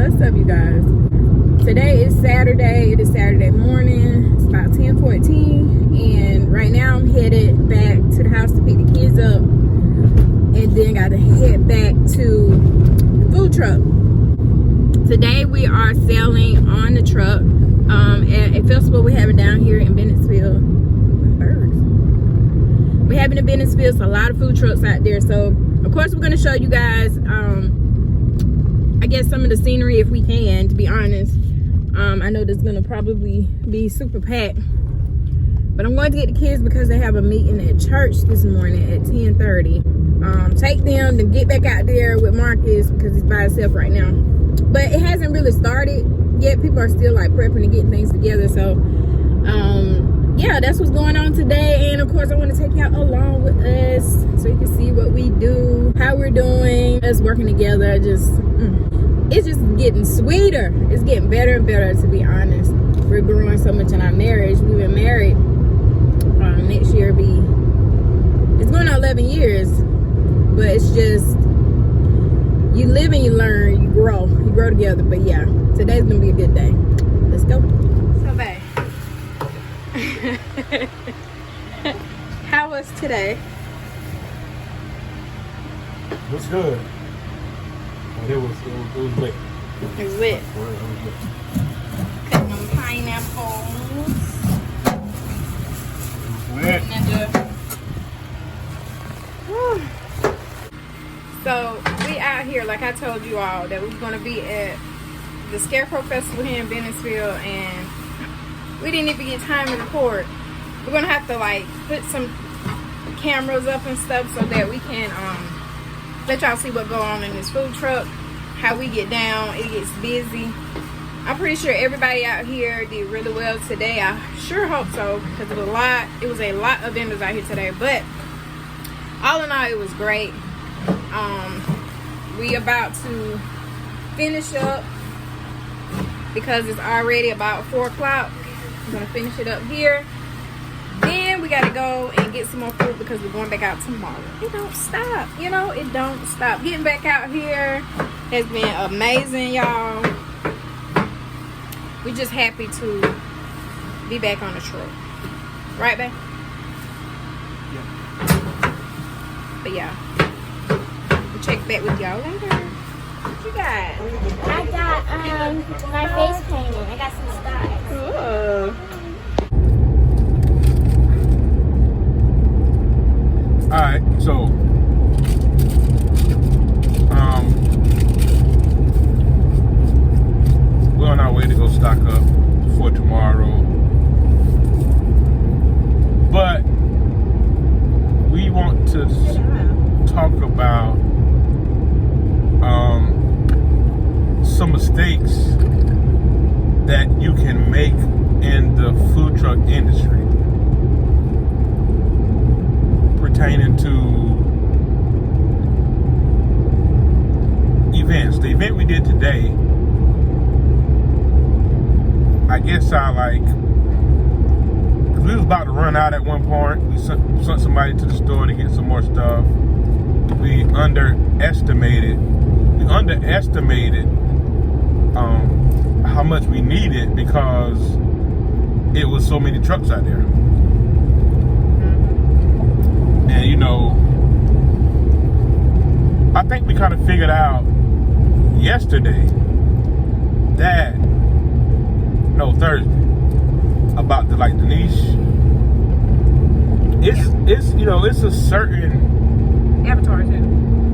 What's up, you guys? Today is Saturday. It is Saturday morning. It's about 10:14, and right now I'm headed back to the house to pick the kids up, and then got to head back to the food truck. Today we are selling on the truck at a festival we're having down here in Bennettsville. Birds. We're having in Bennettsville, so a lot of food trucks out there. So of course we're going to show you guys I guess some of the scenery if we can, to be honest. I know there's gonna probably be super packed, but I'm going to get the kids because they have a meeting at church this morning at 10:30. Take them to get back out there with Marcus because he's by himself right now, but it hasn't really started yet. People are still like prepping and getting things together. So yeah, that's what's going on today. And of course I want to take y'all along with us so you can see what we do, how we're doing, us working together. It's just getting sweeter. It's getting better and better, to be honest. We're growing so much in our marriage. We've been married next year it's going on 11 years, but it's just, you live and you learn, you grow together. But yeah, today's gonna be a good day. Let's go. So babe, how was today? What's good? It was lit. It was lit. Cutting them pineapples. Lit. So we out here, like I told you all, that we're gonna be at the Scarecrow Festival here in Bennettsville, and we didn't even get time to record. We're gonna have to like put some cameras up and stuff so that we can let y'all see what go on in this food truck, how we get down. It gets busy. I'm pretty sure everybody out here did really well today. I sure hope so, because it was a lot of vendors out here today. But all in all, it was great. We about to finish up because it's already about 4 o'clock. I'm gonna finish it up here. Then we gotta go and get some more food because we're going back out tomorrow. It don't stop, you know, it don't stop. Getting back out here has been amazing, y'all. We're just happy to be back on the truck. Right, babe? Yeah. But yeah, we'll check back with y'all later. What you got? I got my face painted. I got some stars. Ooh. Alright, so we're on our way to go stock up for tomorrow. But we want to talk about some mistakes that you can make in the food truck industry pertaining to events. The event we did today, I guess because we was about to run out at one point. We sent somebody to the store to get some more stuff. We underestimated how much we needed because it was so many trucks out there. And you know, I think we kind of figured out yesterday Thursday about the niche. It's you know, it's a certain Avatar too.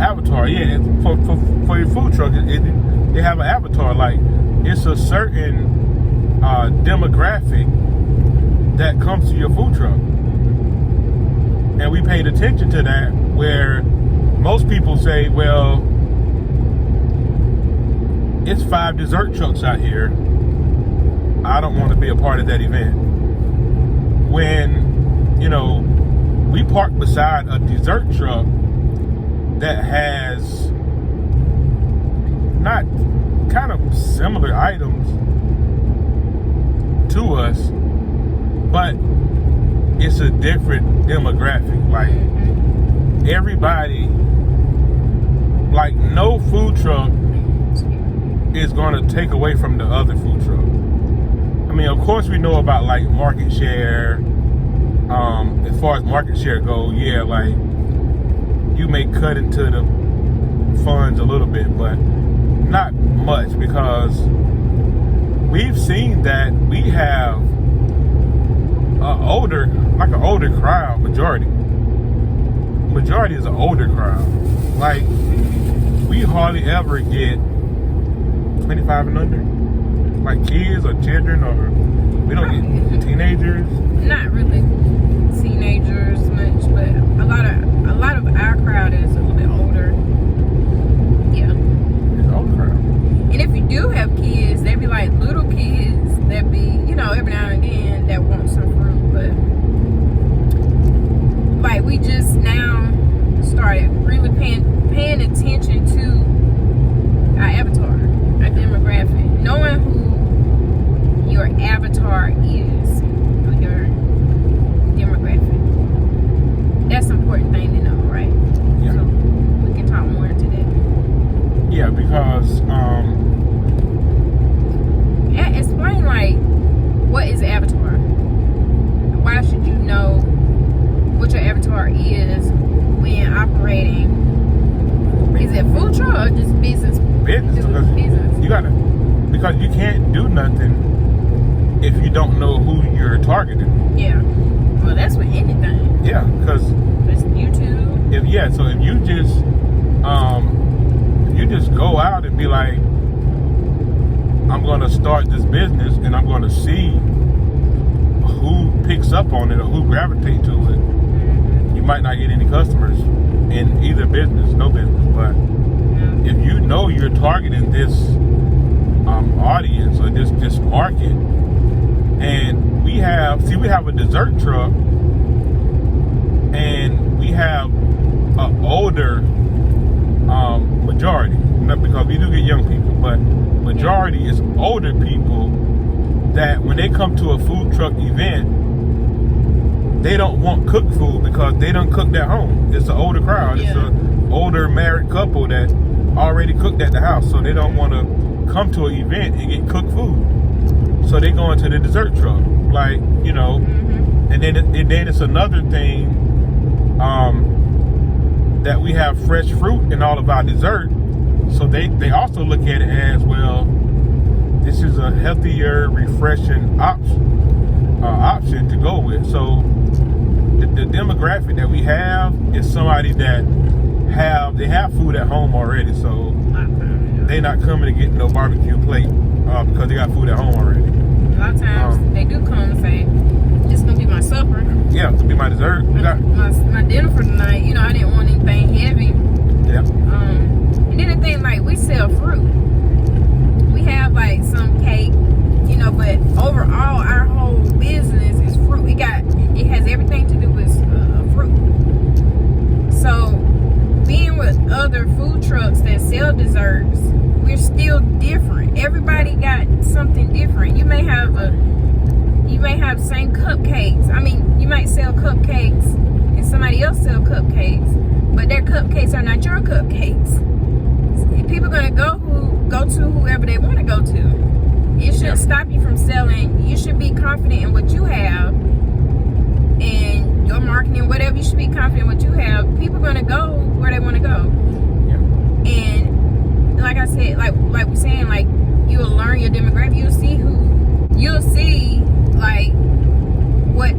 Avatar, yeah. For your food truck, they have an avatar. Like, it's a certain demographic that comes to your food truck. And we paid attention to that, where most people say, well, it's 5 dessert trucks out here. I don't want to be a part of that event. When, you know, we parked beside a dessert truck that has not kind of similar items to us, but it's a different demographic. Like, everybody, like, no food truck is going to take away from the other food truck. I mean, of course, we know about like market share. As far as market share goes, yeah, like you may cut into the funds a little bit, but not much, because we've seen that we have an older crowd. Majority is an older crowd. Like, we hardly ever get 25 and under, like kids or children, or we don't get teenagers. Not really teenagers much, but a lot of our crowd is a little bit older. Yeah. It's an old crowd. And if you do have kids, they be like little kids that be, you know, every now and then that want some fruit, but like we just now started really paying attention to our avatar, our demographic, knowing who your avatar is, or your demographic. That's an important thing to know, right? Yeah. So we can talk more into that. Yeah, because explain, like, what is avatar? Why should you know what your avatar is when operating? Is it food truck or just business? business, because you can't do nothing if you don't know who you're targeting. Yeah. Well, that's with anything. Yeah, because It's YouTube. if you just go out and be like, I'm gonna start this business and I'm gonna see who picks up on it or who gravitates to it. You might not get any customers in either business, no business, but if you know you're targeting this audience or this market, and we have a dessert truck, and we have an older majority, not because we do get young people, but majority is older people that when they come to a food truck event, they don't want cooked food because they don't cook at home. It's an older crowd. Yeah. It's an older married couple that already cooked at the house, so they don't want to come to an event and get cooked food. So they go into the dessert truck, like, you know. And then it's another thing that we have fresh fruit in all of our dessert, so they also look at it as, well, this is a healthier, refreshing option to go with. So the demographic that we have is somebody that they have food at home already, so they not coming to get no barbecue plate because they got food at home already. A lot of times they do come and say, "This is gonna be my supper." Yeah, to be my dessert. My dinner for the night. You know, I didn't want anything heavy. Yeah. And then the thing, like, we sell fruit. We have like some cake, you know, but overall our whole business is fruit. It has everything to do with fruit. So being with other food trucks that sell desserts, we're still different. Everybody got something different. You may have the same cupcakes. I mean, you might sell cupcakes and somebody else sell cupcakes, but their cupcakes are not your cupcakes. People are gonna go to whoever they want to go to. It shouldn't stop you from selling. You should be confident in what you have and your marketing, whatever. You should be confident in what you have. People are gonna go where they want to go. Yeah. And like I said, like we're saying, like, you'll learn your demographic. You'll see like what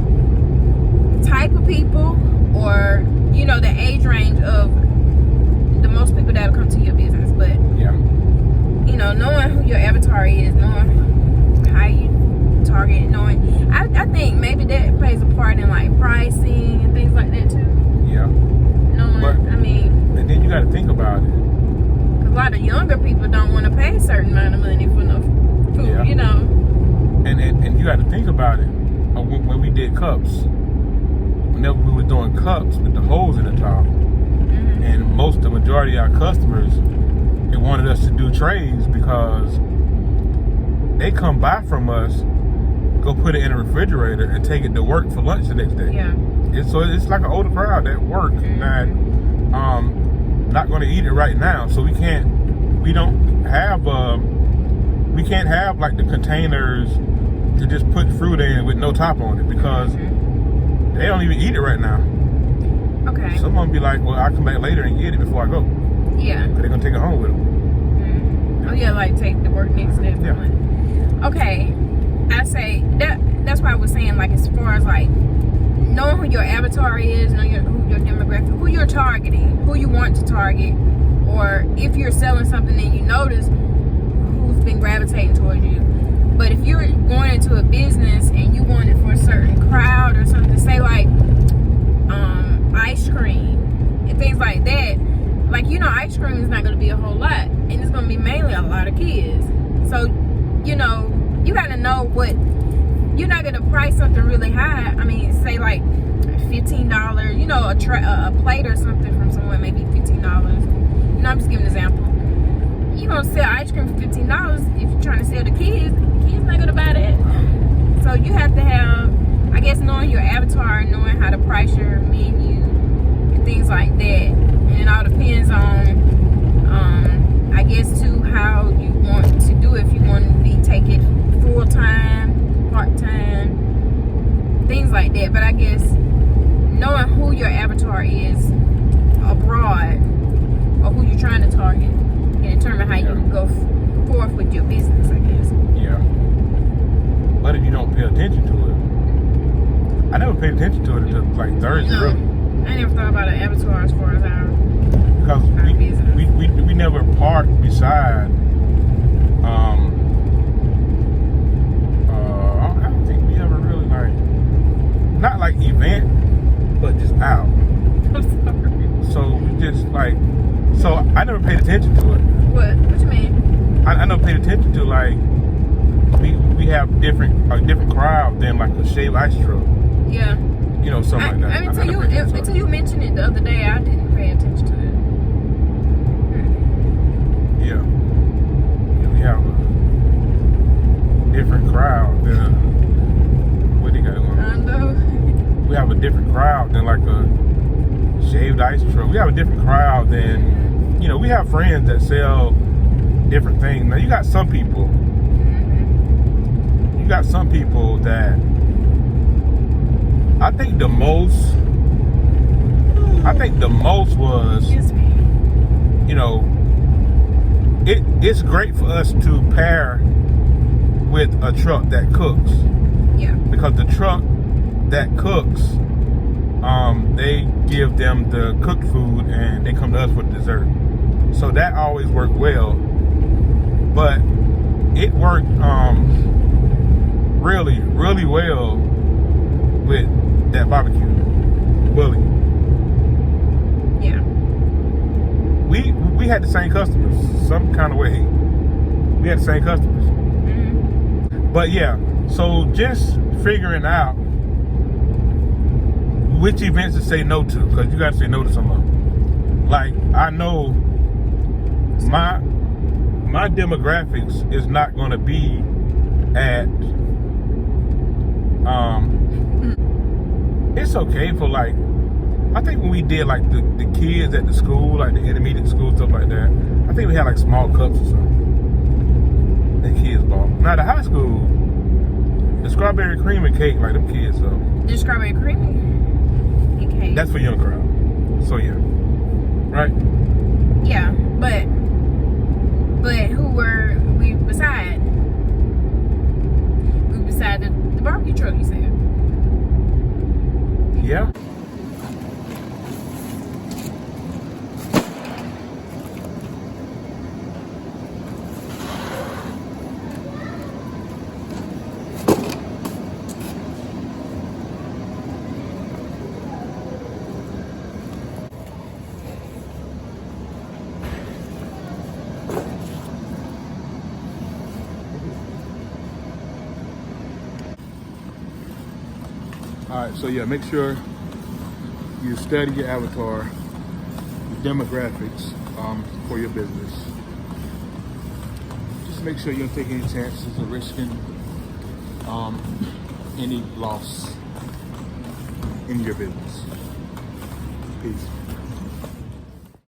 type of people, or, you know, the age range of the most people that'll come to your business. But Yeah. you know, knowing who your avatar is, knowing how you target, I think maybe that plays a part in like pricing and things like that too. Yeah. And then you got to think about it. A lot of younger people don't want to pay a certain amount of money for no food, Yeah. you know. And you got to think about it. When we did cups, whenever we were doing cups with the holes in the top, and the majority of our customers, they wanted us to do trays because they come buy from us, go put it in a refrigerator, and take it to work for lunch the next day. Yeah. So it's like an older crowd that work that not going to eat it right now. So we don't have we can't have like the containers to just put fruit in with no top on it because they don't even eat it right now. Okay. Someone be like, well, I'll come back later and get it before I go. Yeah. Because they're going to take it home with them. Oh yeah, like take the work next day. Yeah. Okay. I say that's why I was saying, like, as far as like knowing who your avatar is, knowing who your demographic, who you're targeting, who you want to target, or if you're selling something and you notice who's been gravitating towards you. But if you're going into a business and you want it for a certain crowd or something, say like ice cream and things like that, like, you know, ice cream is not going to be a whole lot, and it's going to be mainly a lot of kids. So, you know, you got to know what, you're not going to price something really high. I mean, say like $15, you know, a plate or something from somewhere, maybe $15. You know, I'm just giving an example. You're going to sell ice cream for $15 if you're trying to sell the kids not going to buy that. So you have to have, I guess, knowing your avatar, knowing how to price your menu and things like that. And it all depends on, I guess, too, how you want to do it. If you want to take it full-time, part-time, things like that. But I guess knowing who your avatar is abroad or who you're trying to target can determine how you can go forth with your business, I guess. Yeah. But if you don't pay attention to it, I never paid attention to it until like Thursday. No, I never thought about an avatar as far as our Because business. we never parked beside. I don't think we ever really like, not like event, but just out. I'm sorry. So we just like, so I never paid attention to it. What you mean? I never paid attention to like we have a different crowd than like a shaved ice truck. Yeah. You know, something like that. I mean, until you mentioned it the other day, I didn't pay attention to it. Yeah. We have a different crowd than what they got going on. I know. We have a different crowd than like a shaved ice truck. We have a different crowd than, you know, we have friends that sell different things. Now you got some people that I think the most was, Excuse me. you know, it's great for us to pair with a truck that cooks. Yeah. Because the truck that cooks, they give them the cooked food and they come to us with dessert. So that always worked well. But it worked really, really well with that barbecue. Willie. Yeah. We had the same customers, some kind of way. We had the same customers. Mm-hmm. But yeah, so just figuring out which events to say no to, because you got to say no to some of them. Like, I know my demographics is not going to be at, it's okay for like, I think when we did like the kids at the school, like the intermediate school, stuff like that, I think we had like small cups or something that kids bought. Now the high school, the strawberry cream and cake, like them kids, so. The strawberry creamy cake. That's for young crowd. So yeah. Right? Yeah, but who were we beside? We were beside the barbecue truck, you said. Yeah. All right, so yeah, make sure you study your avatar, your demographics for your business. Just make sure you don't take any chances of risking any loss in your business. Peace.